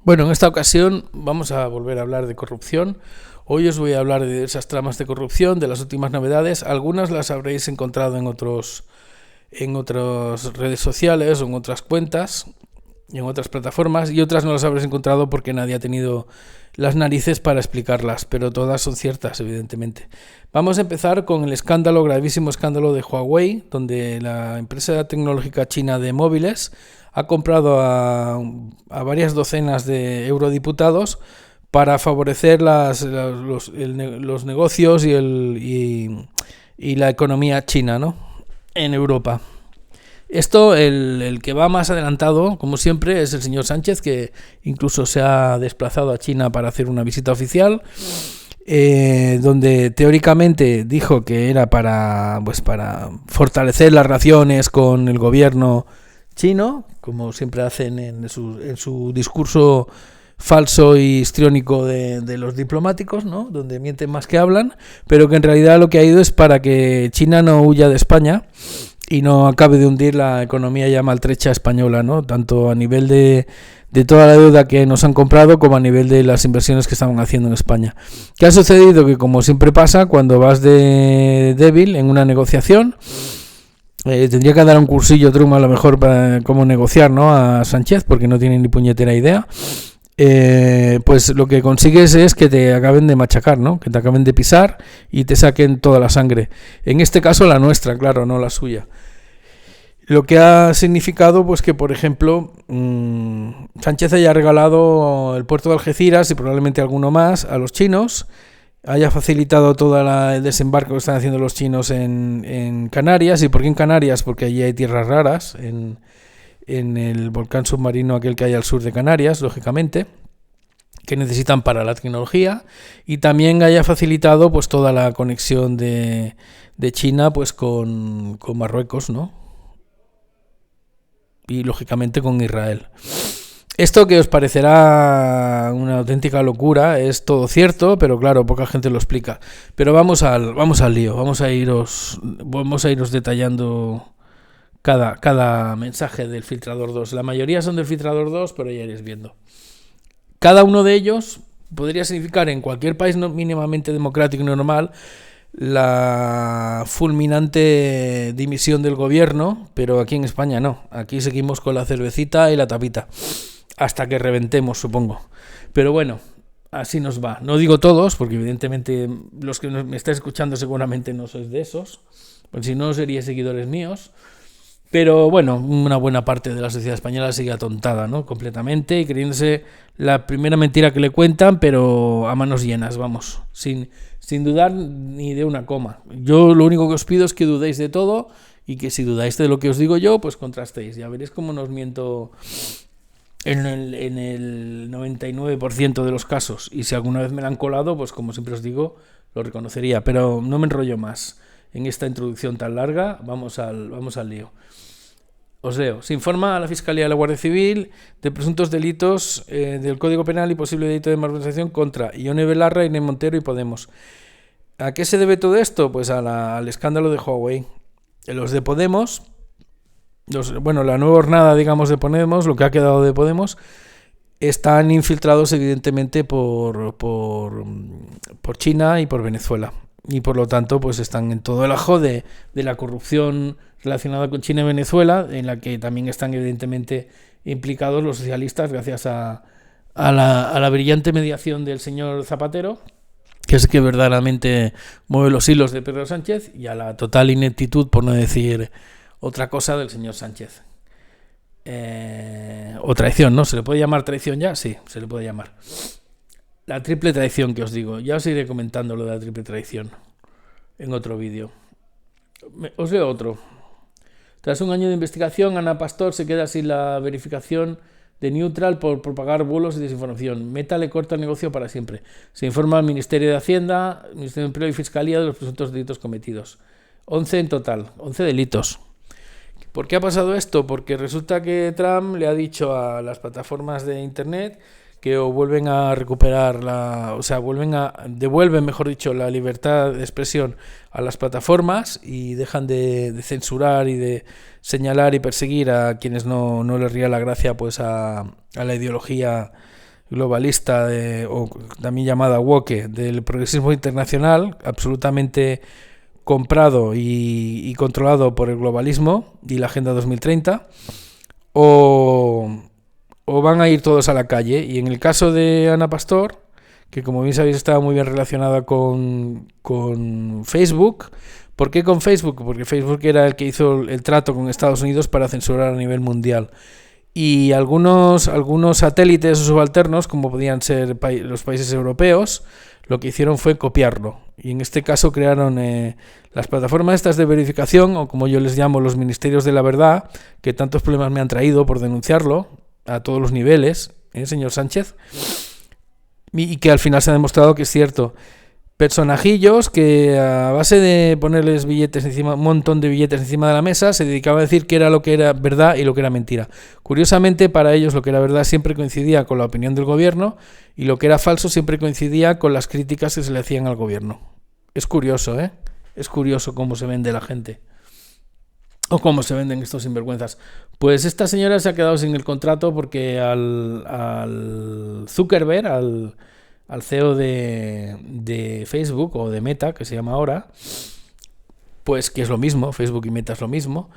Bueno, en esta ocasión vamos a volver a hablar de corrupción. Hoy os voy a hablar de esas tramas de corrupción, de las últimas novedades. Algunas las habréis encontrado en otras redes sociales o en otras cuentas, en otras plataformas, y otras no las habréis encontrado porque nadie ha tenido las narices para explicarlas, pero todas son ciertas, evidentemente. Vamos a empezar con el gravísimo escándalo de Huawei, donde la empresa tecnológica china de móviles ha comprado a varias docenas de eurodiputados para favorecer los negocios y la economía china, ¿no?, en Europa. Esto, el que va más adelantado, como siempre, es el señor Sánchez, que incluso se ha desplazado a China para hacer una visita oficial, donde teóricamente dijo que era para fortalecer las relaciones con el gobierno chino, como siempre hacen en su discurso falso y histriónico de los diplomáticos, ¿no?, donde mienten más que hablan, pero que en realidad lo que ha ido es para que China no huya de España y no acabe de hundir la economía ya maltrecha española, ¿no?, tanto a nivel de toda la deuda que nos han comprado como a nivel de las inversiones que estaban haciendo en España. ¿Qué ha sucedido? Que, como siempre pasa, cuando vas de débil en una negociación, tendría que dar un cursillo Trump a lo mejor para cómo negociar, ¿no?, a Sánchez, porque no tiene ni puñetera idea. Pues lo que consigues es que te acaben de machacar, ¿no?, que te acaben de pisar y te saquen toda la sangre. En este caso la nuestra, claro, no la suya. Lo que ha significado, pues, que, por ejemplo, Sánchez haya regalado el puerto de Algeciras y probablemente alguno más a los chinos, haya facilitado todo el desembarco que están haciendo los chinos en Canarias. ¿Y por qué en Canarias? Porque allí hay tierras raras, en el volcán submarino aquel que hay al sur de Canarias, lógicamente, que necesitan para la tecnología, y también haya facilitado pues toda la conexión de China pues con Marruecos, ¿no?, y lógicamente con Israel. Esto, que os parecerá una auténtica locura, es todo cierto, pero claro, poca gente lo explica. Pero vamos al lío, vamos a iros detallando cada mensaje del filtrador 2. La mayoría son del filtrador 2, pero ya iréis viendo. Cada uno de ellos podría significar en cualquier país mínimamente democrático y normal la fulminante dimisión del gobierno, pero aquí en España no. Aquí seguimos con la cervecita y la tapita hasta que reventemos, supongo. Pero bueno, así nos va. No digo todos, porque evidentemente los que me estáis escuchando seguramente no sois de esos, pues si no seríais seguidores míos. Pero bueno, una buena parte de la sociedad española sigue atontada, ¿no?, completamente, y creyéndose la primera mentira que le cuentan, pero a manos llenas, vamos, sin dudar ni de una coma. Yo lo único que os pido es que dudéis de todo, y que si dudáis de lo que os digo yo, pues contrastéis. Ya veréis cómo no os miento en el 99% de los casos, y si alguna vez me la han colado, pues como siempre os digo, lo reconocería. Pero no me enrollo más en esta introducción tan larga. Vamos al lío. Os leo. Se informa a la Fiscalía de la Guardia Civil de presuntos delitos del Código Penal y posible delito de malversación contra Ione Belarra, Irene Montero y Podemos. ¿A qué se debe todo esto? Pues al escándalo de Huawei. Los de Podemos, la nueva hornada, digamos, de Podemos, lo que ha quedado de Podemos, están infiltrados evidentemente por China y por Venezuela. Y por lo tanto pues están en todo el ajo de la corrupción relacionada con China y Venezuela, en la que también están evidentemente implicados los socialistas, gracias a la brillante mediación del señor Zapatero, que es que verdaderamente mueve los hilos de Pedro Sánchez, y a la total ineptitud, por no decir otra cosa, del señor Sánchez. O traición, ¿no? ¿Se le puede llamar traición ya? Sí, se le puede llamar. La triple traición que os digo. Ya os iré comentando lo de la triple traición en otro vídeo. Os leo otro. Tras un año de investigación, Ana Pastor se queda sin la verificación de Neutral por propagar bulos y desinformación. Meta le corta el negocio para siempre. Se informa al Ministerio de Hacienda, Ministerio de Empleo y Fiscalía de los presuntos delitos cometidos. 11 en total, 11 delitos. ¿Por qué ha pasado esto? Porque resulta que Trump le ha dicho a las plataformas de Internet que o vuelven a recuperar devuelven, mejor dicho, la libertad de expresión a las plataformas, y dejan de censurar y de señalar y perseguir a quienes no les ría la gracia pues a la ideología globalista, o también llamada woke, del progresismo internacional, absolutamente comprado y controlado por el globalismo y la Agenda 2030, o van a ir todos a la calle. Y en el caso de Ana Pastor, que como bien sabéis estaba muy bien relacionada con Facebook. ¿Por qué con Facebook? Porque Facebook era el que hizo el trato con Estados Unidos para censurar a nivel mundial. Y algunos satélites o subalternos, como podían ser los países europeos, lo que hicieron fue copiarlo. Y en este caso crearon las plataformas estas de verificación, o como yo les llamo, los ministerios de la verdad, que tantos problemas me han traído por denunciarlo a todos los niveles, señor Sánchez, y que al final se ha demostrado que es cierto. Personajillos que a base de ponerles billetes encima, un montón de billetes encima de la mesa, se dedicaban a decir qué era lo que era verdad y lo que era mentira. Curiosamente, para ellos lo que era verdad siempre coincidía con la opinión del gobierno, y lo que era falso siempre coincidía con las críticas que se le hacían al gobierno. Es curioso, ¿eh? Es curioso cómo se vende la gente. O cómo se venden estos sinvergüenzas. Pues esta señora se ha quedado sin el contrato porque al Zuckerberg, al CEO de Facebook, o de Meta, que se llama ahora, pues que es lo mismo, Facebook y Meta es lo mismo,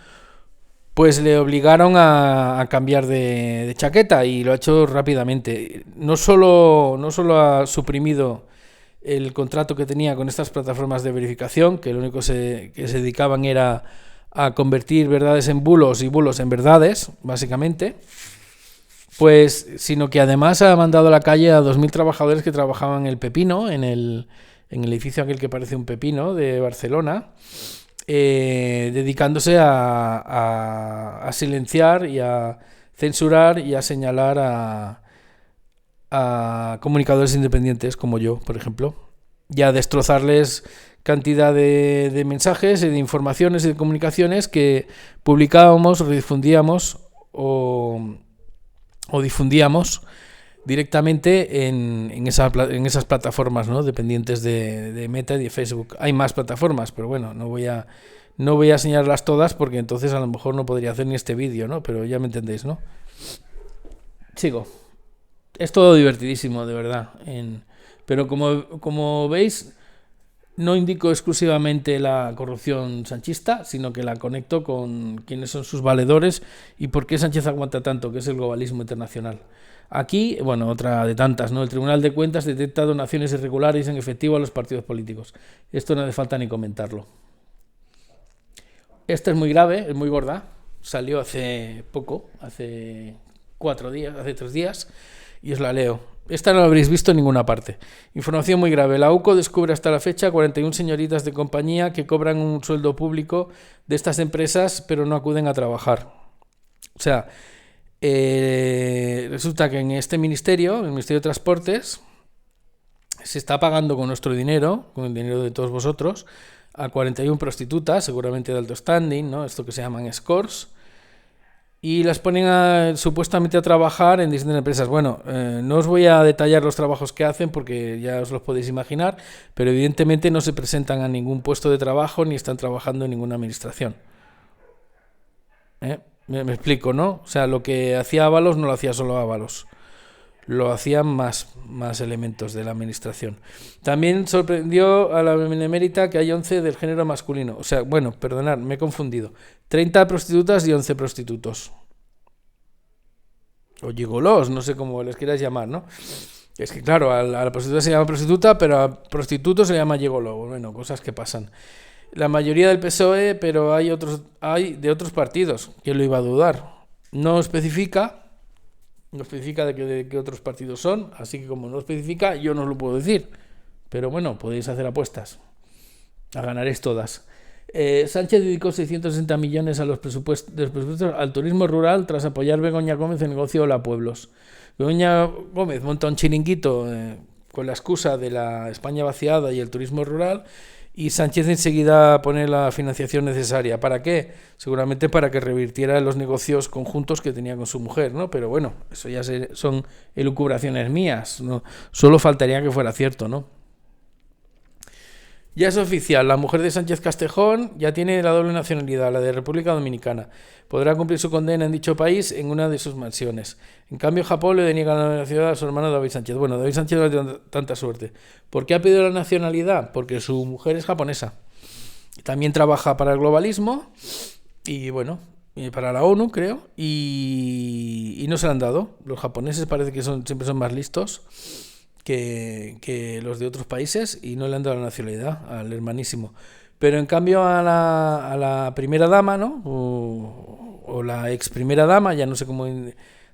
pues le obligaron a cambiar de chaqueta, y lo ha hecho rápidamente. No solo ha suprimido el contrato que tenía con estas plataformas de verificación, que lo único que se dedicaban era a convertir verdades en bulos y bulos en verdades, básicamente, pues, sino que además ha mandado a la calle a 2.000 trabajadores que trabajaban en el Pepino, en el edificio aquel que parece un pepino de Barcelona, dedicándose a silenciar y a censurar y a señalar a comunicadores independientes como yo, por ejemplo, y a destrozarles cantidad de mensajes y de informaciones y de comunicaciones que publicábamos, redifundíamos o difundíamos directamente en esas plataformas, ¿no?, dependientes de Meta y de Facebook. Hay más plataformas, pero bueno, no voy a señalarlas todas, porque entonces a lo mejor no podría hacer ni este vídeo, ¿no? Pero ya me entendéis, ¿no? Sigo. Es todo divertidísimo, de verdad. Pero como veis, no indico exclusivamente la corrupción sanchista, sino que la conecto con quiénes son sus valedores y por qué Sánchez aguanta tanto, que es el globalismo internacional. Aquí, bueno, otra de tantas, ¿no? El Tribunal de Cuentas detecta donaciones irregulares en efectivo a los partidos políticos. Esto no hace falta ni comentarlo. Esta es muy grave, es muy gorda. Salió hace poco, hace 3 días, y os la leo. Esta no la habréis visto en ninguna parte. Información muy grave. La UCO descubre hasta la fecha 41 señoritas de compañía que cobran un sueldo público de estas empresas, pero no acuden a trabajar. O sea, resulta que en este ministerio, el Ministerio de Transportes, se está pagando con nuestro dinero, con el dinero de todos vosotros, a 41 prostitutas, seguramente de alto standing, ¿no? Esto que se llaman escorts, y las ponen supuestamente a trabajar en distintas empresas. Bueno, no os voy a detallar los trabajos que hacen porque ya os los podéis imaginar, pero evidentemente no se presentan a ningún puesto de trabajo ni están trabajando en ninguna administración. Me explico, ¿no? O sea, lo que hacía Ábalos no lo hacía solo Ábalos, lo hacían más elementos de la administración. También sorprendió a la benemérita que hay 11 del género masculino. O sea, bueno, perdonad, me he confundido. 30 prostitutas y 11 prostitutos. O gigolos, no sé cómo les quieras llamar, ¿no? Es que claro, a la prostituta se llama prostituta, pero a prostituto se llama gigolo. Bueno, cosas que pasan. La mayoría del PSOE, pero hay de otros partidos. ¿Quién lo iba a dudar? No especifica de qué otros partidos son, así que como no especifica, yo no os lo puedo decir. Pero bueno, podéis hacer apuestas. A ganaréis todas. Sánchez dedicó 660 millones a los presupuestos al turismo rural tras apoyar Begoña Gómez el negocio Hola Pueblos. Begoña Gómez monta un chiringuito con la excusa de la España vaciada y el turismo rural, y Sánchez enseguida pone la financiación necesaria. ¿Para qué? Seguramente para que revirtiera los negocios conjuntos que tenía con su mujer, ¿no? Pero bueno, eso ya son elucubraciones mías, ¿no? Solo faltaría que fuera cierto, ¿no? Ya es oficial, la mujer de Sánchez Castejón ya tiene la doble nacionalidad, la de República Dominicana. Podrá cumplir su condena en dicho país en una de sus mansiones. En cambio, Japón le deniega la nacionalidad a su hermano David Sánchez. Bueno, David Sánchez no tiene tanta suerte. ¿Por qué ha pedido la nacionalidad? Porque su mujer es japonesa. También trabaja para el globalismo y, bueno, para la ONU, creo, y no se la han dado. Los japoneses parece que siempre son más listos que los de otros países y no le han dado la nacionalidad al hermanísimo. Pero en cambio a la primera dama, ¿no? O la ex primera dama, ya no sé cómo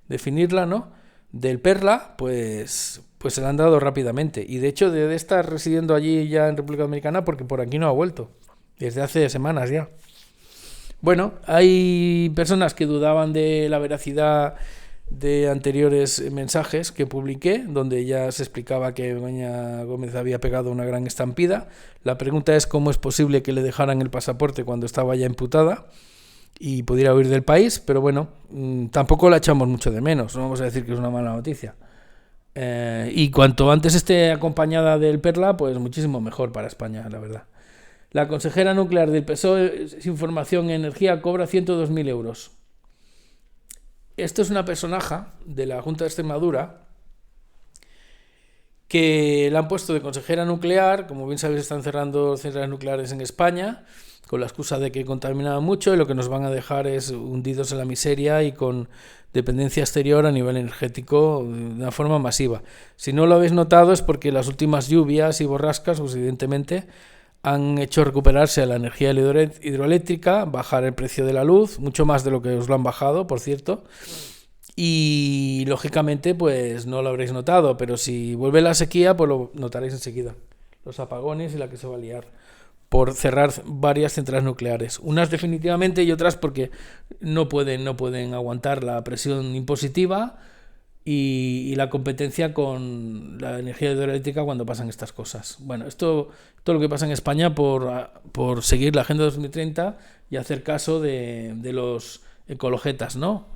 definirla, ¿no? Del Perla, pues se la han dado rápidamente. Y de hecho debe estar residiendo allí ya en República Dominicana porque por aquí no ha vuelto. Desde hace semanas ya. Bueno, hay personas que dudaban de la veracidad de anteriores mensajes que publiqué, donde ya se explicaba que Begoña Gómez había pegado una gran estampida. La pregunta es cómo es posible que le dejaran el pasaporte cuando estaba ya imputada y pudiera huir del país, pero bueno, tampoco la echamos mucho de menos, no vamos a decir que es una mala noticia. Y cuanto antes esté acompañada del Perla, pues muchísimo mejor para España, la verdad. La consejera nuclear del PSOE, Información y Energía, cobra 102.000 euros. Esto es una personaja de la Junta de Extremadura que la han puesto de consejera nuclear. Como bien sabéis, están cerrando centrales nucleares en España con la excusa de que contaminaban mucho y lo que nos van a dejar es hundidos en la miseria y con dependencia exterior a nivel energético de una forma masiva. Si no lo habéis notado es porque las últimas lluvias y borrascas, pues evidentemente, han hecho recuperarse la energía hidroeléctrica, bajar el precio de la luz, mucho más de lo que os lo han bajado, por cierto. Y lógicamente, pues no lo habréis notado, pero si vuelve la sequía, pues lo notaréis enseguida. Los apagones y la que se va a liar por cerrar varias centrales nucleares. Unas definitivamente y otras porque no pueden aguantar la presión impositiva y la competencia con la energía hidroeléctrica cuando pasan estas cosas. Bueno, todo lo que pasa en España por seguir la Agenda 2030 y hacer caso de los ecologetas, ¿no?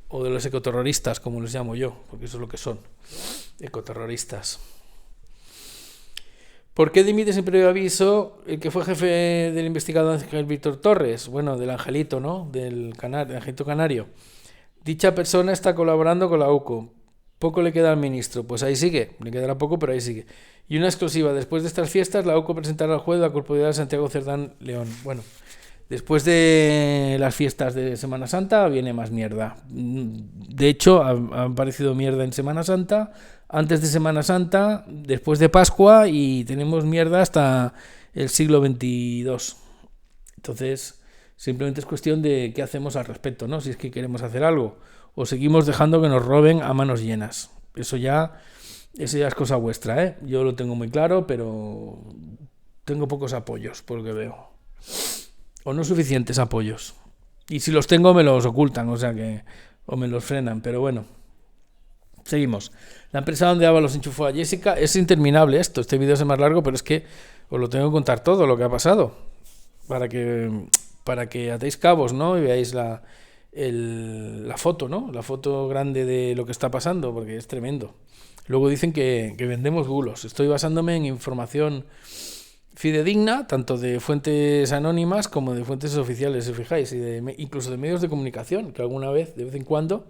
O de los ecoterroristas, como les llamo yo, porque eso es lo que son, ecoterroristas. ¿Por qué dimite sin previo aviso el que fue jefe del investigado Ángel Víctor Torres? Bueno, del Angelito, ¿no? Del Angelito Canario. Dicha persona está colaborando con la UCO. Poco le queda al ministro. Pues ahí sigue. Le quedará poco, pero ahí sigue. Y una exclusiva. Después de estas fiestas, la UCO presentará al juez la culpabilidad de Santiago Cerdán León. Bueno, después de las fiestas de Semana Santa viene más mierda. De hecho, ha aparecido mierda en Semana Santa, antes de Semana Santa, después de Pascua y tenemos mierda hasta el siglo XXII. Entonces, simplemente es cuestión de qué hacemos al respecto, ¿no? Si es que queremos hacer algo o seguimos dejando que nos roben a manos llenas. Eso ya es cosa vuestra, ¿eh? Yo lo tengo muy claro, pero tengo pocos apoyos, por lo que veo. O no suficientes apoyos. Y si los tengo me los ocultan, o me los frenan, pero bueno. Seguimos. La empresa donde Ábalos enchufó a Jessica, es interminable esto, este vídeo es más largo, pero es que os lo tengo que contar todo lo que ha pasado, para que atéis cabos, ¿no? Y veáis la foto, ¿no? La foto grande de lo que está pasando, porque es tremendo. Luego dicen que vendemos bulos. Estoy basándome en información fidedigna, tanto de fuentes anónimas como de fuentes oficiales, si fijáis, y incluso de medios de comunicación, que alguna vez, de vez en cuando,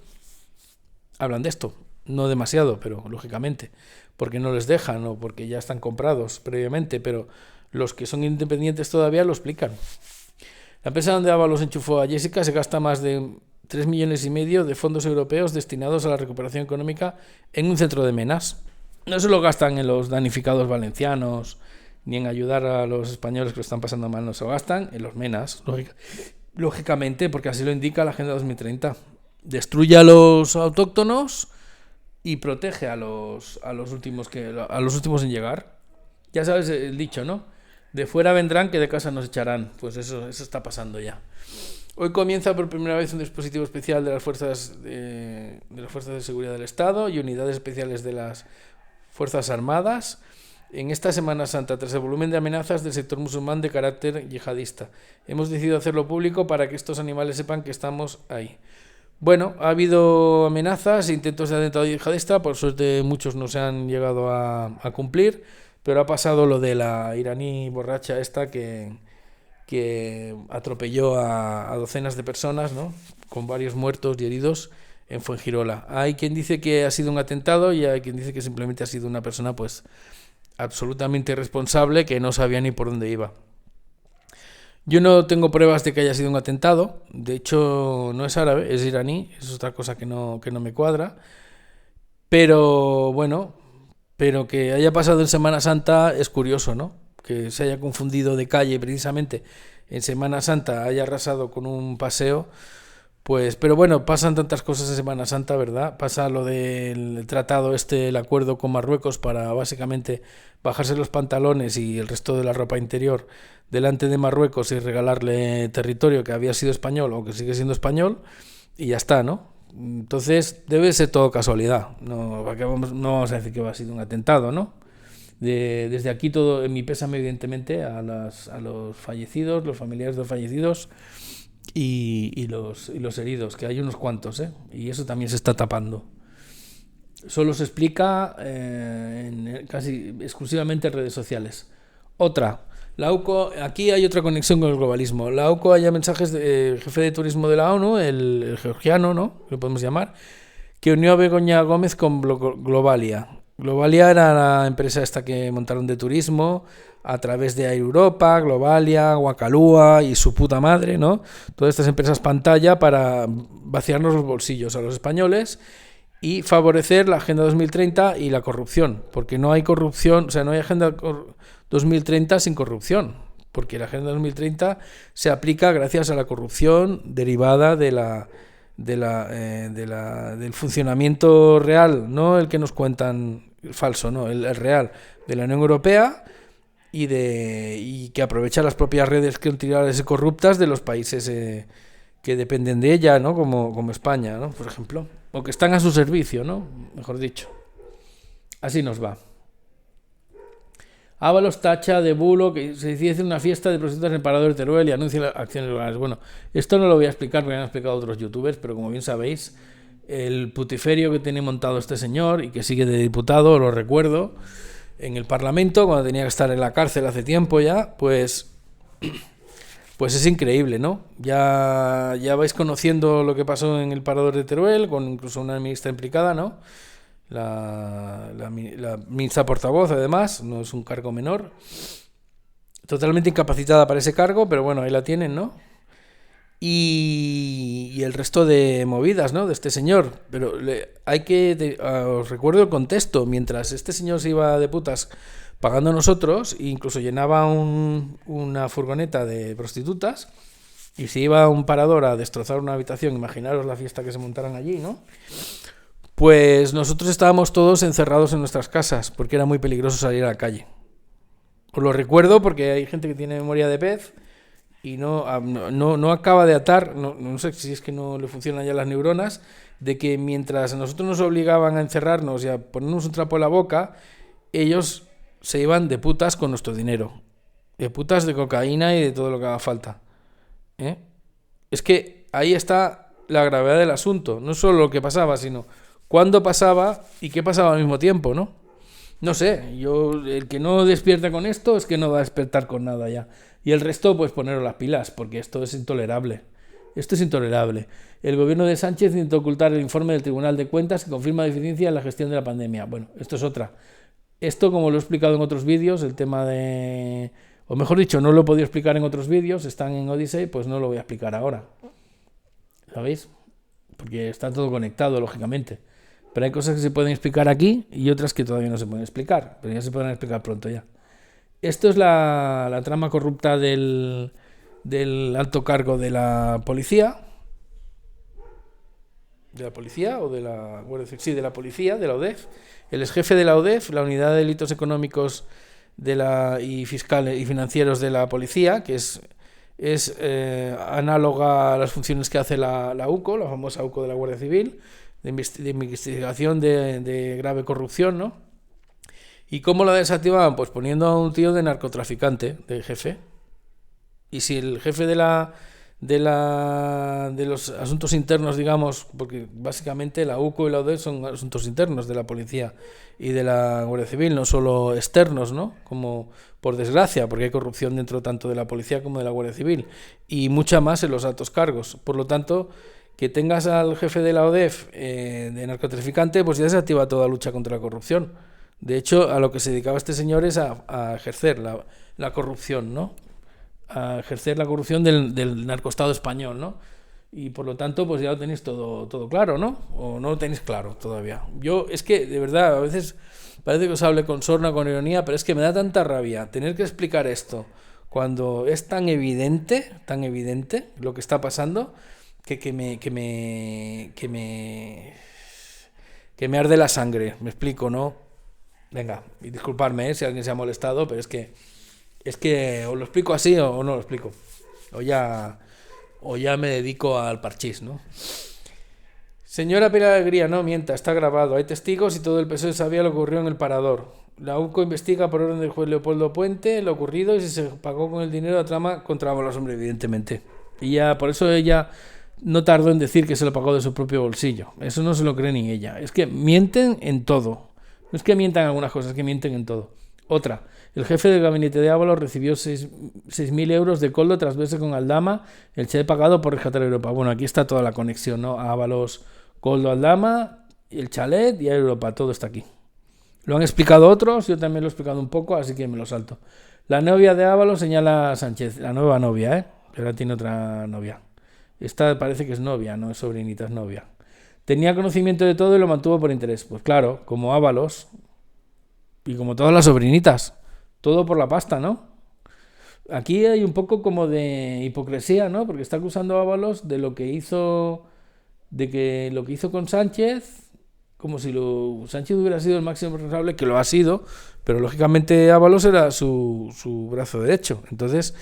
hablan de esto. No demasiado, pero lógicamente, porque no les dejan o porque ya están comprados previamente, pero los que son independientes todavía lo explican. La empresa donde Ábalos enchufó a Jessica se gasta más de 3,5 millones de fondos europeos destinados a la recuperación económica en un centro de menas. No se lo gastan en los damnificados valencianos ni en ayudar a los españoles que lo están pasando mal, no se lo gastan en los menas, lógicamente, porque así lo indica la Agenda 2030. Destruye a los autóctonos y protege a los últimos en llegar. Ya sabes el dicho, ¿no? De fuera vendrán, que de casa nos echarán. Pues eso está pasando ya. Hoy comienza por primera vez un dispositivo especial de las fuerzas de seguridad del Estado y unidades especiales de las Fuerzas Armadas en esta Semana Santa, tras el volumen de amenazas del sector musulmán de carácter yihadista. Hemos decidido hacerlo público para que estos animales sepan que estamos ahí. Bueno, ha habido amenazas e intentos de atentado yihadista, por suerte muchos no se han llegado a cumplir, pero ha pasado lo de la iraní borracha esta que atropelló a docenas de personas, ¿no? Con varios muertos y heridos en Fuengirola. Hay quien dice que ha sido un atentado y hay quien dice que simplemente ha sido una persona pues absolutamente irresponsable que no sabía ni por dónde iba. Yo no tengo pruebas de que haya sido un atentado, de hecho no es árabe, es iraní, es otra cosa que no me cuadra, pero bueno, pero que haya pasado en Semana Santa es curioso, ¿no? Que se haya confundido de calle precisamente en Semana Santa, haya arrasado con un paseo, pues, pero bueno, pasan tantas cosas en Semana Santa, ¿verdad? Pasa lo del tratado el acuerdo con Marruecos para básicamente bajarse los pantalones y el resto de la ropa interior delante de Marruecos y regalarle territorio que había sido español o que sigue siendo español y ya está, ¿no? Entonces debe ser todo casualidad, no vamos a decir que ha sido un atentado, ¿no? Desde aquí todo en mi pésame evidentemente a los fallecidos, los familiares de los fallecidos y los heridos, que hay unos cuantos, ¿eh? Y eso también se está tapando. Solo se explica casi exclusivamente en redes sociales. Otra, la UCO, aquí hay otra conexión con el globalismo. La UCO haya mensajes del jefe de turismo de la ONU, el georgiano, ¿no? Lo podemos llamar, que unió a Begoña Gómez con Globalia. Globalia era la empresa esta que montaron de turismo a través de Air Europa, Globalia, Guacalúa y su puta madre, ¿no? Todas estas empresas pantalla para vaciarnos los bolsillos a los españoles y favorecer la Agenda 2030 y la corrupción, porque no hay corrupción, o sea, no hay Agenda 2030 sin corrupción, porque la Agenda 2030 se aplica gracias a la corrupción derivada del funcionamiento real, no el que nos cuentan falso, no, el real de la Unión Europea y que aprovecha las propias redes clientelares y corruptas de los países que dependen de ella, ¿no? Como España, ¿no? Por ejemplo, o que están a su servicio, ¿no? Mejor dicho. Así nos va. Ábalos tacha de bulo que se decide una fiesta de prostitutas en el Parador de Teruel y anuncia acciones legales. Bueno, esto no lo voy a explicar porque han explicado otros youtubers, pero como bien sabéis, el putiferio que tiene montado este señor y que sigue de diputado, lo recuerdo, en el Parlamento, cuando tenía que estar en la cárcel hace tiempo ya, pues es increíble, ¿no? Ya vais conociendo lo que pasó en el Parador de Teruel, con incluso una ministra implicada, ¿no? La ministra portavoz, además, no es un cargo menor. Totalmente incapacitada para ese cargo, pero bueno, ahí la tienen, ¿no? Y el resto de movidas, ¿no? De este señor. Pero os recuerdo el contexto. Mientras este señor se iba de putas pagando a nosotros, incluso llenaba una furgoneta de prostitutas y se iba a un parador a destrozar una habitación, imaginaros la fiesta que se montaran allí, ¿no? Pues nosotros estábamos todos encerrados en nuestras casas porque era muy peligroso salir a la calle. Os lo recuerdo porque hay gente que tiene memoria de pez y no acaba de atar, no sé si es que no le funcionan ya las neuronas, de que mientras a nosotros nos obligaban a encerrarnos y a ponernos un trapo en la boca, ellos se iban de putas con nuestro dinero. De putas, de cocaína y de todo lo que haga falta. Es que ahí está la gravedad del asunto. No solo lo que pasaba, sino cuándo pasaba y qué pasaba al mismo tiempo, ¿no? No sé, el que no despierta con esto es que no va a despertar con nada ya. Y el resto, pues poneros las pilas, porque esto es intolerable. Esto es intolerable. El gobierno de Sánchez intentó ocultar el informe del Tribunal de Cuentas que confirma deficiencia en la gestión de la pandemia. Bueno, esto es otra. Esto, como lo he explicado en otros vídeos, el tema de... O mejor dicho, no lo he podido explicar en otros vídeos, están en Odyssey, pues no lo voy a explicar ahora. ¿Sabéis? Porque está todo conectado, lógicamente. Pero hay cosas que se pueden explicar aquí y otras que todavía no se pueden explicar, pero ya se podrán explicar pronto ya. Esto es la trama corrupta del alto cargo de la policía. ¿De la policía o de la Guardia Civil? Sí, de la policía, de la ODEF. El exjefe de la ODEF, la Unidad de Delitos Económicos y Fiscales y Financieros de la Policía, que es análoga a las funciones que hace la UCO, la famosa UCO de la Guardia Civil, de investigación de grave corrupción, ¿no? ¿Y cómo la desactivaban? Pues poniendo a un tío de narcotraficante, de jefe. Y si el jefe de de los asuntos internos, digamos, porque básicamente la UCO y la ODEF son asuntos internos de la policía y de la Guardia Civil, no solo externos, ¿no? Como por desgracia, porque hay corrupción dentro tanto de la policía como de la Guardia Civil y mucha más en los altos cargos. Por lo tanto, que tengas al jefe de la ODEF de narcotraficante, pues ya se activa toda lucha contra la corrupción. De hecho, a lo que se dedicaba este señor es a ejercer la corrupción, ¿no? A ejercer la corrupción del narcoestado español, ¿no? Y por lo tanto, pues ya lo tenéis todo claro, ¿no? O no lo tenéis claro todavía. Yo, es que, de verdad, a veces parece que os hable con sorna, con ironía, pero es que me da tanta rabia tener que explicar esto cuando es tan evidente lo que está pasando, que me arde la sangre, me explico, ¿no? Venga, y disculparme, si alguien se ha molestado, pero es que o lo explico así o no lo explico. O ya me dedico al parchís, ¿no? Señora Pilar Alegría, no mienta, está grabado. Hay testigos y todo el PSOE sabía lo que ocurrió en el Parador. La UCO investiga por orden del juez Leopoldo Puente lo ocurrido y si se pagó con el dinero la trama contra Ábalos, hombre, evidentemente. Y ya, por eso ella no tardó en decir que se lo pagó de su propio bolsillo. Eso no se lo cree ni ella. Es que mienten en todo. No es que mientan algunas cosas, es que mienten en todo. Otra, el jefe del gabinete de Ábalos recibió 6.000 euros de coldo tras verse con Aldama, el che pagado por rescatar Europa. Bueno, aquí está toda la conexión, ¿no? Ábalos, coldo, Aldama, el chalet y Europa, todo está aquí. Lo han explicado otros, yo también lo he explicado un poco, así que me lo salto. La novia de Ábalos señala a Sánchez, la nueva novia, ¿eh? Pero ahora tiene otra novia. Esta parece que es novia, no es sobrinita, es novia. Tenía conocimiento de todo y lo mantuvo por interés. Pues claro, como Ábalos y como todas las sobrinitas, todo por la pasta, ¿no? Aquí hay un poco como de hipocresía, ¿no? Porque está acusando a Ábalos de lo que hizo con Sánchez, como si Sánchez hubiera sido el máximo responsable, que lo ha sido, pero lógicamente Ábalos era su brazo derecho. Entonces,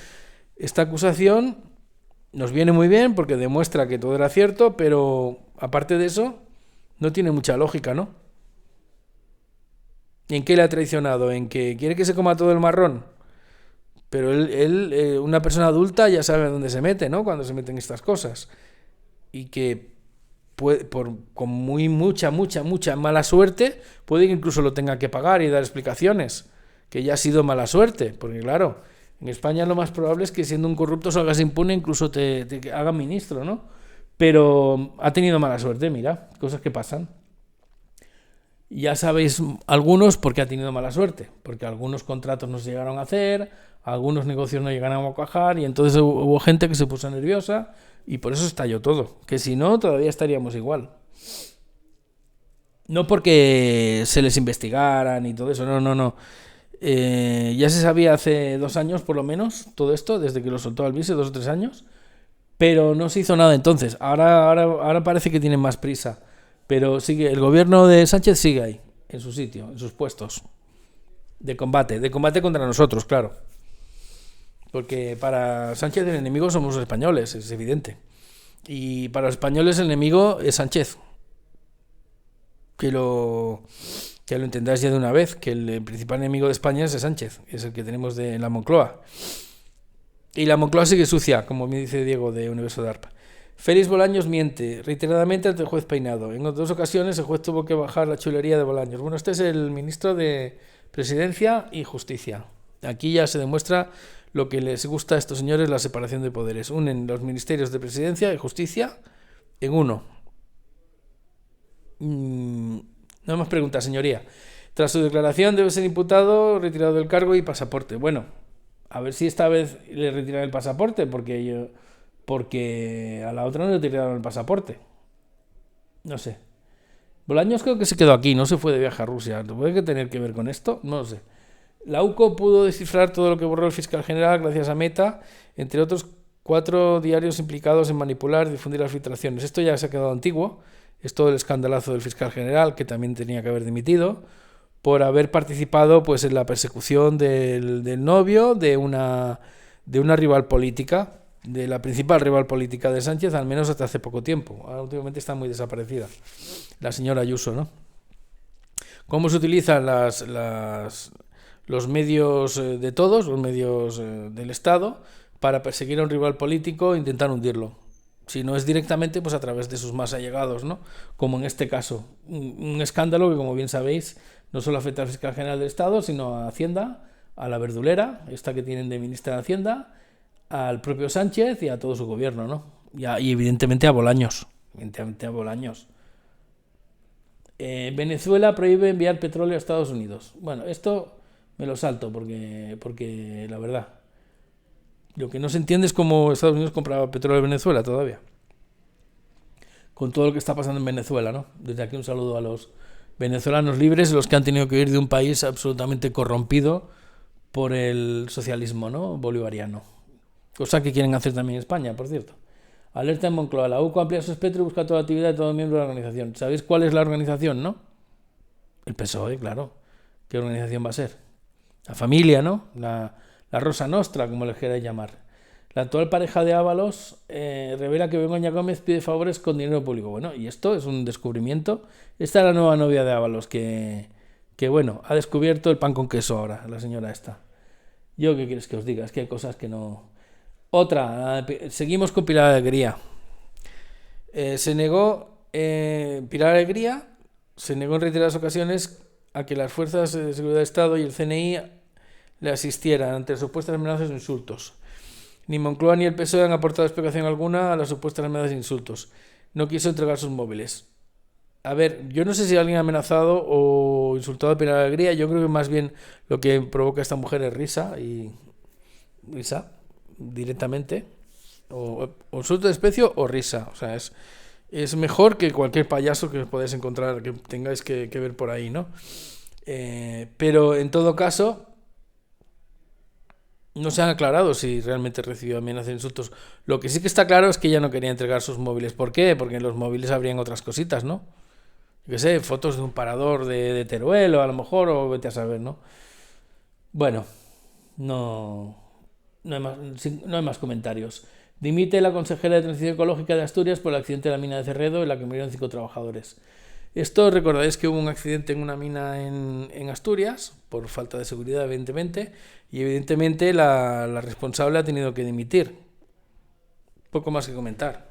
esta acusación nos viene muy bien porque demuestra que todo era cierto, pero aparte de eso, no tiene mucha lógica, ¿no? ¿En qué le ha traicionado? ¿En que quiere que se coma todo el marrón? Pero él una persona adulta ya sabe dónde se mete, ¿no? Cuando se meten estas cosas. Y que con mucha mala suerte, puede que incluso lo tenga que pagar y dar explicaciones. Que ya ha sido mala suerte. Porque claro, en España lo más probable es que siendo un corrupto salgas impune, incluso te hagan ministro, ¿no? Pero ha tenido mala suerte, mira, cosas que pasan. Ya sabéis algunos por qué ha tenido mala suerte, porque algunos contratos no se llegaron a hacer, algunos negocios no llegaron a cuajar y entonces hubo gente que se puso nerviosa y por eso estalló todo, que si no todavía estaríamos igual. No porque se les investigaran y todo eso, no. Ya se sabía hace 2 años por lo menos todo esto, desde que lo soltó Alvise, 2 o 3 años, pero no se hizo nada entonces. Ahora parece que tienen más prisa. Pero sigue, el gobierno de Sánchez sigue ahí, en su sitio, en sus puestos de combate contra nosotros, claro. Porque para Sánchez el enemigo somos los españoles, es evidente. Y para los españoles el enemigo es Sánchez. Que lo entendáis ya de una vez, que el principal enemigo de España es Sánchez, es el que tenemos de la Moncloa. Y la Moncloa sigue sucia, como me dice Diego de Universo de Arpa. Félix Bolaños miente reiteradamente ante el juez Peinado. En 2 ocasiones el juez tuvo que bajar la chulería de Bolaños. Bueno, este es el ministro de Presidencia y Justicia. Aquí ya se demuestra lo que les gusta a estos señores, la separación de poderes. Unen los ministerios de Presidencia y Justicia en uno. No más preguntas, señoría. Tras su declaración debe ser imputado, retirado del cargo y pasaporte. Bueno, a ver si esta vez le retiran el pasaporte, porque a la otra no le tiraron el pasaporte. No sé. Bolaños creo que se quedó aquí, no se fue de viaje a Rusia. ¿Puede tener que ver con esto? No lo sé. La UCO pudo descifrar todo lo que borró el fiscal general gracias a Meta, entre otros 4 diarios implicados en manipular y difundir las filtraciones. Esto ya se ha quedado antiguo. Es todo el escandalazo del fiscal general, que también tenía que haber dimitido, por haber participado pues en la persecución del novio de una rival política, de la principal rival política de Sánchez, al menos hasta hace poco tiempo. Ahora últimamente está muy desaparecida, la señora Ayuso, ¿no? ¿Cómo se utilizan los medios de todos, los medios del Estado, para perseguir a un rival político e intentar hundirlo. Si no es directamente, pues a través de sus más allegados, ¿no? Como en este caso. Un escándalo que, como bien sabéis, no solo afecta al fiscal general del Estado, sino a Hacienda, a la verdulera, esta que tienen de ministra de Hacienda, al propio Sánchez y a todo su gobierno, ¿no? Y evidentemente a Bolaños. Venezuela prohíbe enviar petróleo a Estados Unidos. Bueno, esto me lo salto porque la verdad, lo que no se entiende es cómo Estados Unidos compraba petróleo de Venezuela todavía. Con todo lo que está pasando en Venezuela, ¿no? Desde aquí un saludo a los venezolanos libres, los que han tenido que huir de un país absolutamente corrompido por el socialismo, ¿no? Bolivariano. Cosa que quieren hacer también en España, por cierto. Alerta en Moncloa. La UCO amplía su espectro y busca toda la actividad de todo miembro de la organización. ¿Sabéis cuál es la organización, no? El PSOE, claro. ¿Qué organización va a ser? La familia, ¿no? La Rosa Nostra, como les queráis llamar. La actual pareja de Ábalos revela que Begoña Gómez pide favores con dinero público. Bueno, y esto es un descubrimiento. Esta es la nueva novia de Ábalos que bueno, ha descubierto el pan con queso ahora, la señora esta. Yo, ¿qué quieres que os diga? Es que hay cosas que no... Otra, seguimos con Pilar Alegría. Se negó, Pilar Alegría se negó en reiteradas ocasiones a que las fuerzas de seguridad del Estado y el CNI le asistieran ante supuestas amenazas e insultos. Ni Moncloa ni el PSOE han aportado explicación alguna a las supuestas amenazas e insultos. No quiso entregar sus móviles. A ver, yo no sé si alguien ha amenazado o insultado a Pilar Alegría. Yo creo que más bien lo que provoca a esta mujer es risa directamente, o insulto de desprecio o risa. O sea, es mejor que cualquier payaso que os podáis encontrar, que tengáis que ver por ahí, ¿no? Pero en todo caso, no se han aclarado si realmente recibió amenazas e insultos. Lo que sí que está claro es que ella no quería entregar sus móviles. ¿Por qué? Porque en los móviles habrían otras cositas, ¿no? Yo qué sé, fotos de un parador de Teruel o a lo mejor, o vete a saber, ¿no? Bueno, no hay más comentarios. Dimite la consejera de Transición Ecológica de Asturias por el accidente de la mina de Cerredo en la que murieron 5 trabajadores. Esto, recordaréis que hubo un accidente en una mina en Asturias, por falta de seguridad, evidentemente, y evidentemente la responsable ha tenido que dimitir. Poco más que comentar.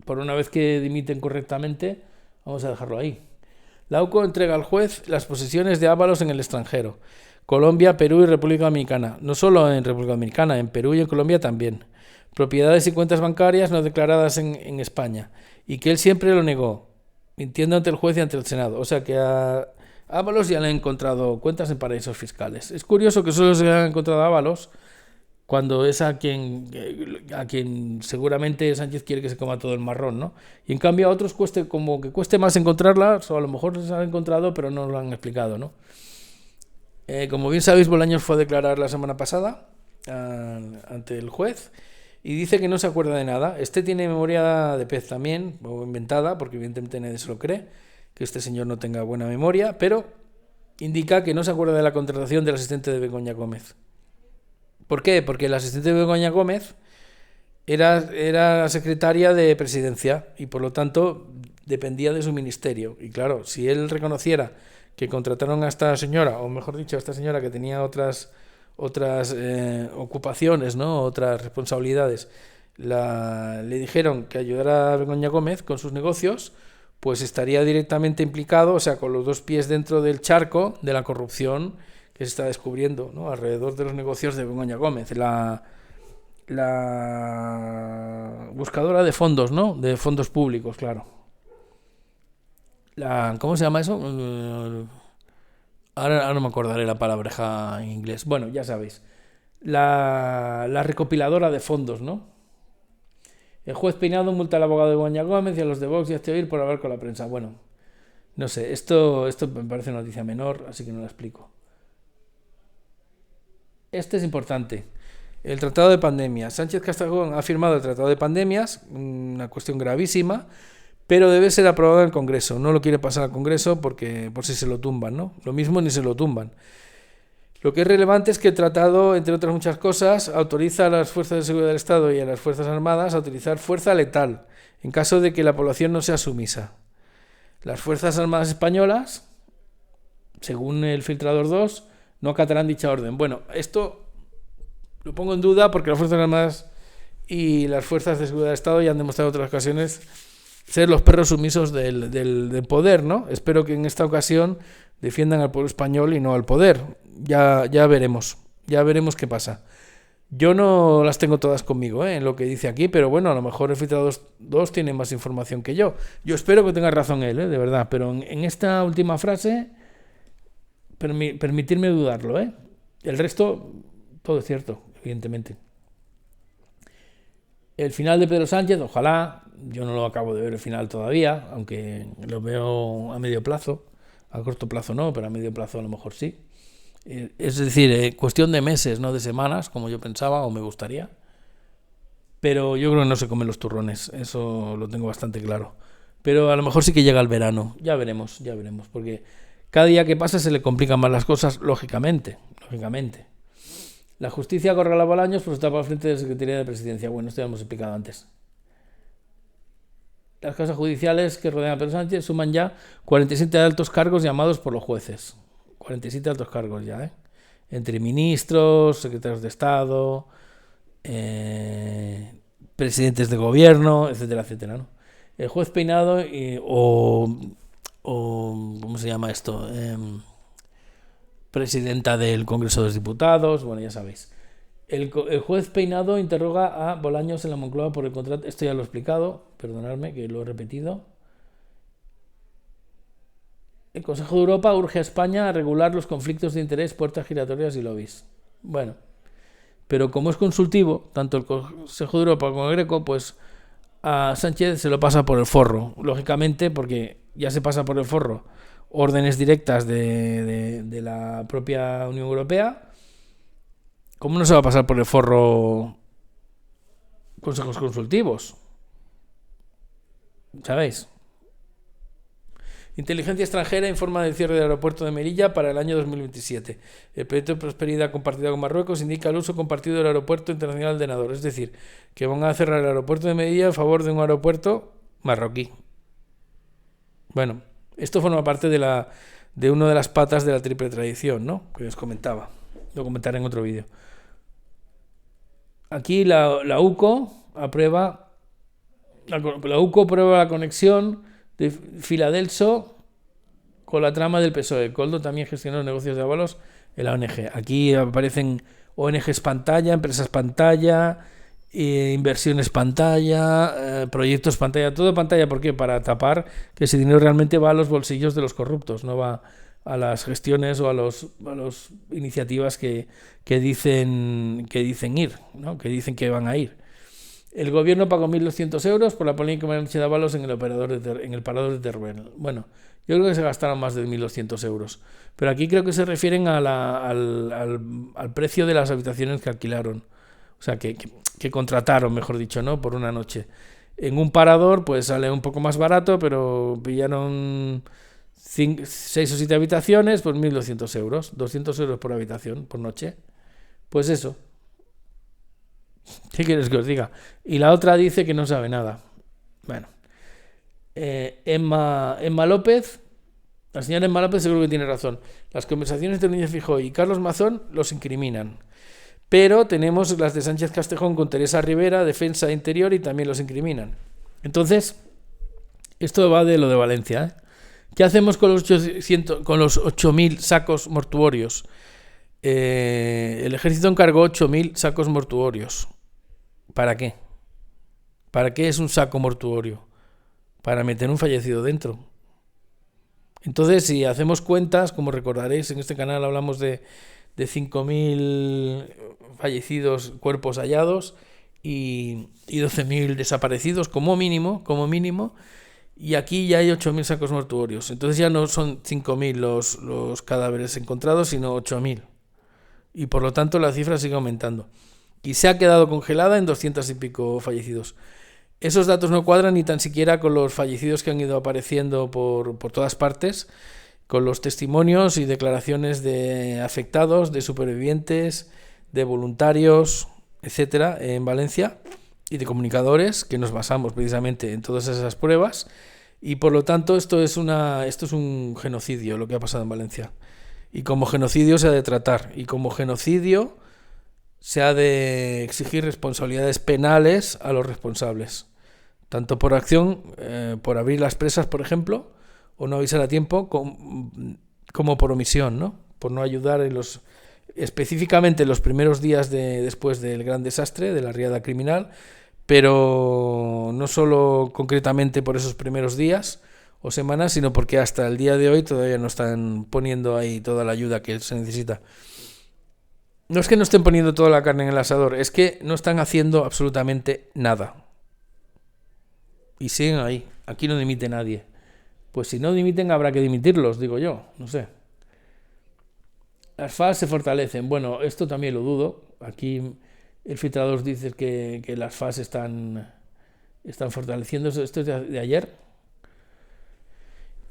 Por una vez que dimiten correctamente, vamos a dejarlo ahí. La UCO entrega al juez las posesiones de Ábalos en el extranjero. Colombia, Perú y República Dominicana. No solo en República Dominicana, en Perú y en Colombia también. Propiedades y cuentas bancarias no declaradas en España. Y que él siempre lo negó, mintiendo ante el juez y ante el Senado. O sea que a Ábalos ya le han encontrado cuentas en paraísos fiscales. Es curioso que solo se le han encontrado a Ábalos cuando es a quien seguramente Sánchez quiere que se coma todo el marrón, ¿no? Y en cambio a otros cueste más encontrarlas, o a lo mejor se han encontrado pero no lo han explicado, ¿no? Como bien sabéis, Bolaños fue a declarar la semana pasada ante el juez y dice que no se acuerda de nada. Este tiene memoria de pez también, o inventada, porque evidentemente nadie se lo cree, que este señor no tenga buena memoria, pero indica que no se acuerda de la contratación del asistente de Begoña Gómez. ¿Por qué? Porque el asistente de Begoña Gómez era secretaria de Presidencia y por lo tanto dependía de su ministerio. Y claro, si él reconociera que contrataron a esta señora, o mejor dicho, a esta señora que tenía otras ocupaciones, ¿no? Otras responsabilidades, le dijeron que ayudara a Begoña Gómez con sus negocios, pues estaría directamente implicado, o sea, con los dos pies dentro del charco de la corrupción que se está descubriendo, ¿no? Alrededor de los negocios de Begoña Gómez, la buscadora de fondos, ¿no? De fondos públicos, claro. ¿Cómo se llama eso? Ahora no me acordaré la palabreja en inglés. Bueno, ya sabéis. La recopiladora de fondos, ¿no? El juez Peinado multa al abogado de Begoña Gómez y a los de Vox y a Oír por hablar con la prensa. Bueno, no sé, esto me parece una noticia menor, así que no la explico. Este es importante. El tratado de pandemias. Sánchez Castejón ha firmado el tratado de pandemias, una cuestión gravísima, pero debe ser aprobado en el Congreso. No lo quiere pasar al Congreso porque por si se lo tumban, ¿no? Lo mismo ni se lo tumban. Lo que es relevante es que el tratado, entre otras muchas cosas, autoriza a las fuerzas de seguridad del Estado y a las Fuerzas Armadas a utilizar fuerza letal en caso de que la población no sea sumisa. Las Fuerzas Armadas españolas, según el filtrador 2, no acatarán dicha orden. Bueno, esto Lo pongo en duda porque las Fuerzas Armadas y las fuerzas de seguridad del Estado ya han demostrado en otras ocasiones ser los perros sumisos del poder, ¿no? Espero que en esta ocasión defiendan al pueblo español y no al poder. Ya veremos qué pasa. Yo no las tengo todas conmigo, en lo que dice aquí, pero bueno, a lo mejor el filtrado 2 tiene más información que yo. Yo espero que tenga razón él, de verdad, pero en esta última frase, permitirme dudarlo, El resto, todo es cierto, evidentemente. El final de Pedro Sánchez, ojalá, yo no lo acabo de ver el final todavía, aunque lo veo a medio plazo, a corto plazo no, pero a medio plazo a lo mejor sí. Es decir, cuestión de meses, no de semanas, como yo pensaba o me gustaría. Pero yo creo que no se comen los turrones, eso lo tengo bastante claro. Pero a lo mejor sí que llega el verano, ya veremos, porque cada día que pasa se le complican más las cosas, lógicamente. La justicia Corralá Bolaños pues está para el frente de la Secretaría de Presidencia. Bueno, esto ya lo hemos explicado antes. Las causas judiciales que rodean a Pedro Sánchez suman ya 47 altos cargos llamados por los jueces. 47 altos cargos ya, entre ministros, secretarios de Estado, presidentes de gobierno, etcétera, etcétera, ¿no? El juez Peinado o ¿cómo se llama esto? Presidenta del Congreso de los Diputados, bueno, ya sabéis. El juez Peinado interroga a Bolaños en la Moncloa por el contrato. Esto ya lo he explicado, perdonadme que lo he repetido. El Consejo de Europa urge a España a regular los conflictos de interés, puertas giratorias y lobbies. Bueno, pero como es consultivo, tanto el Consejo de Europa como el Greco, pues a Sánchez se lo pasa por el forro, lógicamente, porque ya se pasa por el forro órdenes directas de la propia Unión Europea. ¿Cómo no se va a pasar por el forro consejos consultivos? ¿Sabéis? Inteligencia extranjera informa del cierre del aeropuerto de Melilla para el año 2027. El proyecto de prosperidad compartida con Marruecos indica el uso compartido del aeropuerto internacional de Nador. Es decir, que van a cerrar el aeropuerto de Melilla a favor de un aeropuerto marroquí. Bueno, esto forma parte de una de las patas de la triple tradición, ¿no? Que os comentaba. Lo comentaré en otro vídeo. Aquí la UCO aprueba la conexión de Filadelso con la trama del PSOE. Coldo también gestionó negocios de avalos en la ONG. Aquí aparecen ONGs pantalla, empresas pantalla, inversiones pantalla, proyectos pantalla, todo pantalla. ¿Por qué? Para tapar que ese dinero realmente va a los bolsillos de los corruptos, no va a las gestiones o a las iniciativas que dicen ir, ¿no? Que dicen que van a ir. El gobierno pagó 1.200 euros por la polémica noche de avalos en el parador de Teruel. Bueno, yo creo que se gastaron más de 1.200 euros. Pero aquí creo que se refieren al precio de las habitaciones que alquilaron. O sea, que contrataron, mejor dicho, ¿no? Por una noche. En un parador, pues sale un poco más barato, pero pillaron 6 o 7 habitaciones, pues 1.200 euros. 200 euros por habitación, por noche. Pues eso. ¿Qué quieres que os diga? Y la otra dice que no sabe nada. Bueno. Emma López. La señora Emma López seguro que tiene razón. Las conversaciones de Núñez Feijóo y Carlos Mazón los incriminan. Pero tenemos las de Sánchez Castejón con Teresa Rivera, Defensa e Interior, y también los incriminan. Entonces, esto va de lo de Valencia, ¿Qué hacemos con los 8.000 sacos mortuorios? El ejército encargó 8.000 sacos mortuorios. ¿Para qué? ¿Para qué es un saco mortuorio? Para meter un fallecido dentro. Entonces, si hacemos cuentas, como recordaréis, en este canal hablamos de 5.000 fallecidos, cuerpos hallados y 12.000 desaparecidos como mínimo, y aquí ya hay 8.000 sacos mortuorios. Entonces ya no son 5.000 los cadáveres encontrados, sino 8.000. Y por lo tanto la cifra sigue aumentando. Y se ha quedado congelada en 200 y pico fallecidos. Esos datos no cuadran ni tan siquiera con los fallecidos que han ido apareciendo por todas partes, con los testimonios y declaraciones de afectados, de supervivientes, de voluntarios, etcétera, en Valencia, y de comunicadores, que nos basamos precisamente en todas esas pruebas, y por lo tanto esto es un genocidio lo que ha pasado en Valencia. Y como genocidio se ha de tratar, y como genocidio se ha de exigir responsabilidades penales a los responsables, tanto por acción, por abrir las presas, por ejemplo, o no avisar a tiempo, como por omisión, ¿no? Por no ayudar específicamente en los primeros días después del gran desastre, de la riada criminal, pero no solo concretamente por esos primeros días o semanas, sino porque hasta el día de hoy todavía no están poniendo ahí toda la ayuda que se necesita. No es que no estén poniendo toda la carne en el asador, es que no están haciendo absolutamente nada. Y siguen ahí. Aquí no dimite nadie. Pues si no dimiten habrá que dimitirlos, digo yo, no sé. Las FAS se fortalecen. Bueno, esto también lo dudo. Aquí el filtrador dice que las FAS están fortaleciéndose. Esto es de ayer.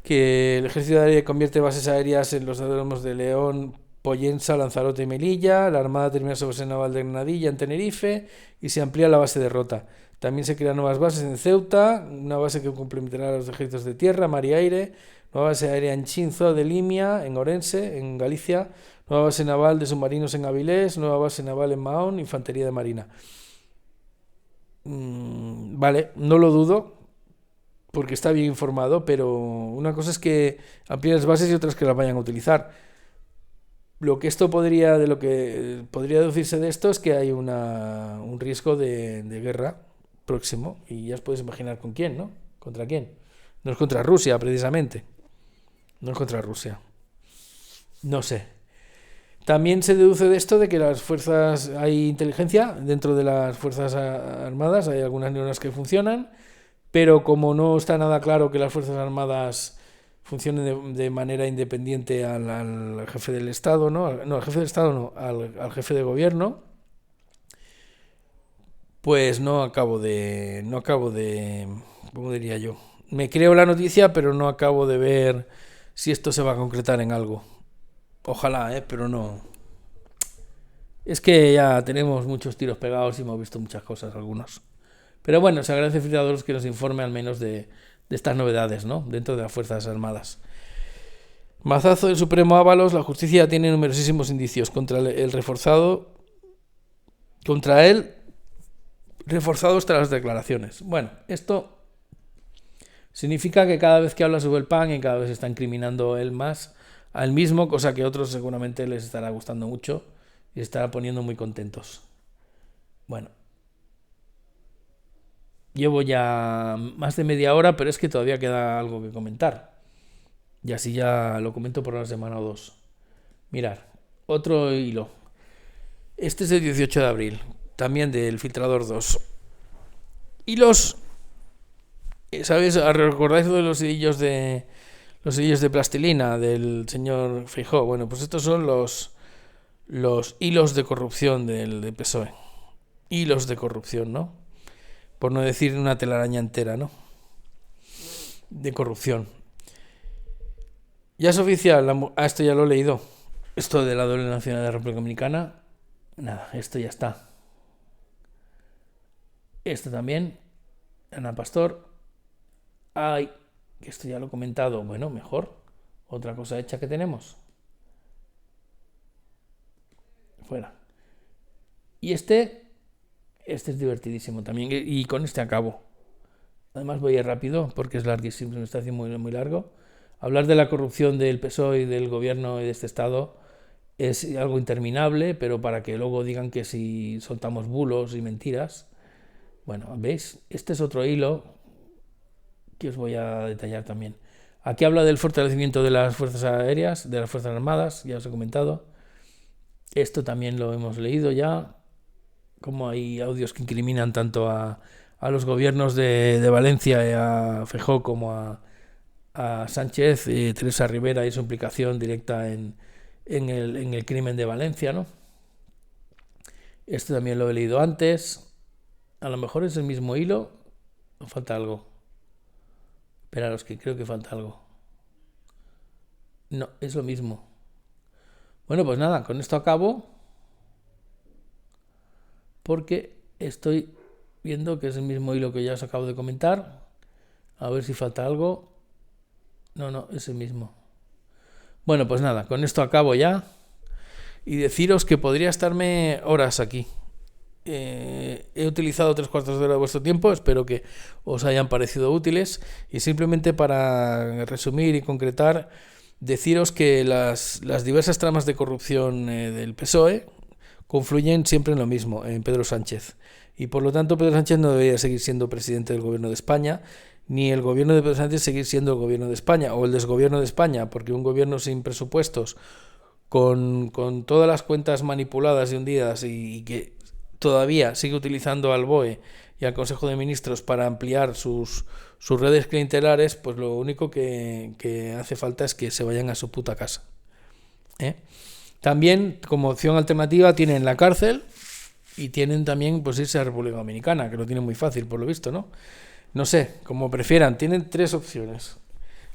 Que el Ejército de Aire convierte bases aéreas en los aeródromos de León, Pollensa, Lanzarote y Melilla. La Armada termina su base naval de Granadilla en Tenerife y se amplía la base de Rota. También se crean nuevas bases en Ceuta, una base que complementará a los ejércitos de tierra, mar y aire, nueva base aérea en Chinzo de Limia, en Orense, en Galicia, nueva base naval de submarinos en Avilés, nueva base naval en Mahón, infantería de marina. Vale, no lo dudo, porque está bien informado, pero una cosa es que amplíen las bases y otras que las vayan a utilizar. Lo que podría deducirse de esto es que hay un riesgo de guerra próximo, y ya os podéis imaginar con quién, ¿no? ¿Contra quién? No es contra Rusia, precisamente. No es contra Rusia. No sé. También se deduce de esto de que hay inteligencia dentro de las Fuerzas Armadas, hay algunas neuronas que funcionan, pero como no está nada claro que las Fuerzas Armadas funcionen de manera independiente al jefe del Estado, ¿no? No, al jefe del Estado no, al jefe de gobierno, pues no acabo de, ¿cómo diría yo? Me creo la noticia, pero no acabo de ver si esto se va a concretar en algo. Ojalá, pero no. Es que ya tenemos muchos tiros pegados y hemos visto muchas cosas, algunos. Pero bueno, se agradece a filtradores que nos informe al menos de estas novedades, ¿no? Dentro de las Fuerzas Armadas. Mazazo del Supremo Ábalos, la justicia tiene numerosísimos indicios contra él reforzados tras las declaraciones. Bueno, esto significa que cada vez que habla sobre el pan y cada vez está incriminando él más a él mismo, cosa que a otros seguramente les estará gustando mucho y estará poniendo muy contentos. Bueno, llevo ya más de media hora, pero es que todavía queda algo que comentar. Y así ya lo comento por una semana o dos. Mirad, otro hilo. Este es del 18 de abril, también del Filtrador 2. Hilos, ¿sabéis? ¿Recordáis de los hilillos de plastilina del señor Feijóo? Bueno, pues estos son los hilos de corrupción del PSOE. Hilos de corrupción, ¿no? Por no decir una telaraña entera, ¿no? De corrupción. Ya es oficial, esto ya lo he leído. Esto de la doble nacionalidad de la República Dominicana, nada, esto ya está. Esto también, Ana Pastor. Ay, que esto ya lo he comentado. Bueno, mejor. Otra cosa hecha que tenemos. Fuera. Y este es divertidísimo también. Y con este acabo. Además voy a ir rápido porque es larguísimo, me está haciendo muy, muy largo. Hablar de la corrupción del PSOE y del gobierno y de este Estado es algo interminable, pero para que luego digan que si soltamos bulos y mentiras. Bueno, ¿veis? Este es otro hilo que os voy a detallar también. Aquí habla del fortalecimiento de las fuerzas aéreas, de las fuerzas armadas, ya os he comentado. Esto también lo hemos leído ya, como hay audios que incriminan tanto a los gobiernos de Valencia y a Feijóo como a Sánchez y Teresa Rivera y su implicación directa en el crimen de Valencia, ¿no? Esto también lo he leído antes. A lo mejor es el mismo hilo o falta algo. Esperaros que creo que falta algo. No, es lo mismo. Bueno, pues nada, con esto acabo. Porque estoy viendo que es el mismo hilo que ya os acabo de comentar. A ver si falta algo. No, es el mismo. Bueno, pues nada, con esto acabo ya. y deciros que podría estarme horas aquí. He utilizado 3/4 de hora de vuestro tiempo, espero que os hayan parecido útiles, y simplemente para resumir y concretar, deciros que las diversas tramas de corrupción del PSOE confluyen siempre en lo mismo, en Pedro Sánchez, y por lo tanto Pedro Sánchez no debería seguir siendo presidente del gobierno de España, ni el gobierno de Pedro Sánchez seguir siendo el gobierno de España, o el desgobierno de España, porque un gobierno sin presupuestos, con todas las cuentas manipuladas y hundidas, y que todavía sigue utilizando al BOE y al Consejo de Ministros para ampliar sus redes clientelares, pues lo único que hace falta es que se vayan a su puta casa. También, como opción alternativa, tienen la cárcel y tienen también pues irse a República Dominicana, que lo tienen muy fácil por lo visto, ¿no? No sé, como prefieran, tienen 3 opciones,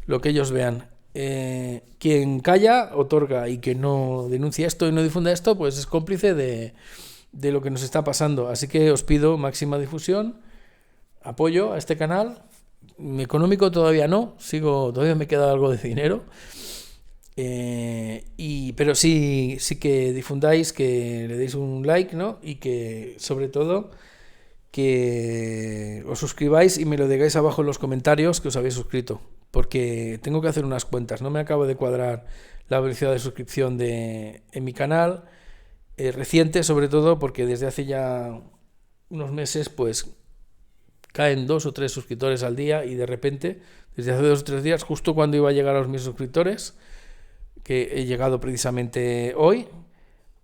lo que ellos vean. Quien calla, otorga, y quien no denuncia esto y no difunda esto, pues es cómplice de lo que nos está pasando. Así que os pido máxima difusión, apoyo a este canal. Económico todavía no, todavía me queda algo de dinero, pero sí que difundáis, que le deis un like, ¿no? Y que sobre todo que os suscribáis y me lo digáis abajo en los comentarios que os habéis suscrito, porque tengo que hacer unas cuentas, no me acabo de cuadrar la velocidad de suscripción en mi canal. Reciente, sobre todo porque desde hace ya unos meses pues caen 2 o 3 suscriptores al día, y de repente desde hace 2 o 3 días, justo cuando iba a llegar a los 1000 suscriptores, que he llegado precisamente hoy,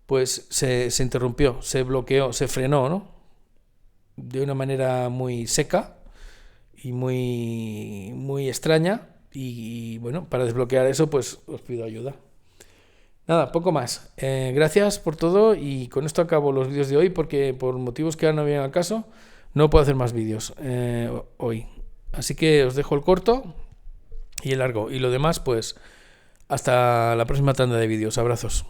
pues se interrumpió, se bloqueó, se frenó, ¿no? De una manera muy seca y muy extraña, y bueno, para desbloquear eso pues os pido ayuda. Nada, poco más. Gracias por todo, y con esto acabo los vídeos de hoy, porque por motivos que ahora no vienen al caso no puedo hacer más vídeos hoy. Así que os dejo el corto y el largo, y lo demás pues hasta la próxima tanda de vídeos. Abrazos.